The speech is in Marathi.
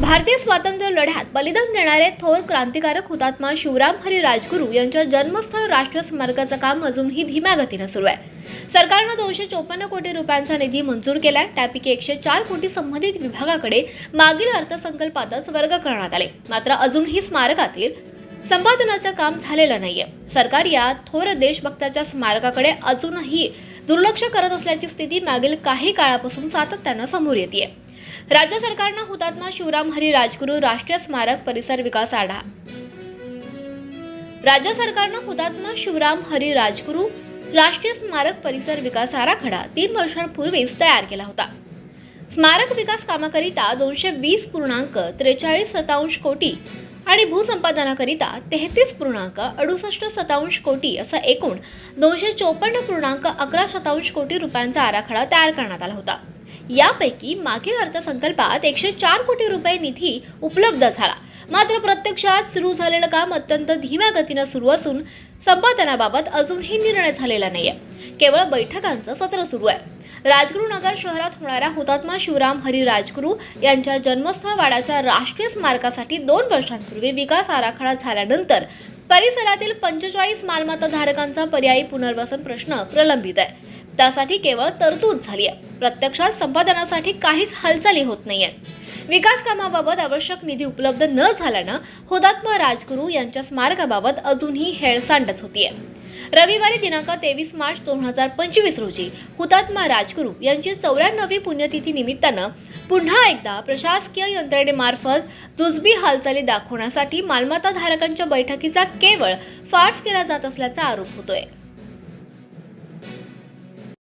भारतीय स्वातंत्र्य लढ्यात बलिदान देणारे थोर क्रांतिकारक हुतात्मा शिवराम हरी राजगुरू यांच्या जन्मस्थळ राष्ट्रीय स्मारकाचं काम अजूनही धीम्या गतीने सुरू आहे। सरकारने 254 कोटी रुपयांचा निधी मंजूर केलाय। त्यापैकी 104 कोटी संबंधित विभागाकडे मागील अर्थसंकल्पातच वर्ग करण्यात आले। मात्र अजूनही स्मारकातील संपादनाचं काम झालेलं नाहीये। सरकार या थोर देशभक्ताच्या स्मारकाकडे अजूनही दुर्लक्ष करत असल्याची स्थिती मागील काही काळापासून सातत्याने समोर येते। राज्य सरकारने हुतात्मा शिवराम हरी राजगुरू राष्ट्रीय स्मारक परिसर विकास आढावा राज्य सरकारने हुतात्मा शिवराम हरी राजगुरू राष्ट्रीय स्मारक परिसर विकास आराखडा 3 वर्षांपूर्वीच तयार केला होता। स्मारक विकास कामाकरिता 220.43 कोटी आणि भूसंपादनाकरिता 33.68 कोटी असा एकूण 254.11 कोटी रुपयांचा आराखडा तयार करण्यात आला होता। यापैकी मागील अर्थसंकल्पात 104 कोटी रुपये निधी उपलब्ध झाला। मात्र प्रत्यक्षात सुरू झालेलं काम अत्यंत धीम्या गतीने सुरू असून संपादनाबाबत अजूनही निर्णय झालेला नाहीये। केवळ बैठकांचं सत्र सुरू आहे। राजगुरुनगर शहरात होणाऱ्या हुतात्मा शिवराम हरी राजगुरू यांच्या जन्मस्थळ वाड्याच्या राष्ट्रीय स्मारकासाठी 2 वर्षांपूर्वी विकास आराखडा झाल्यानंतर परिसरातील 45 मालमत्ता धारकांचा पर्यायी पुनर्वसन प्रश्न प्रलंबित आहे। त्यासाठी केवळ तरतूद झाली आहे। प्रत्यक्षात संपादनासाठी काहीच हालचाली होत नाहीये। विकास कामाबाबत आवश्यक निधी उपलब्ध न झाल्यानं हुतात्मा राजगुरू यांच्या स्मारकाबाबत अजूनही हेळसांडच होतीये। रविवारी दिनांक 23 मार्च 2025 रोजी हुतात्मा राजगुरू यांची 94वी पुण्यतिथी निमित्तानं पुन्हा एकदा प्रशासकीय यंत्रणेमार्फत जुजबी हालचाली दाखवण्यासाठी मालमत्ता धारकांच्या बैठकीचा केवळ फार्स केला जात असल्याचा आरोप होतोय।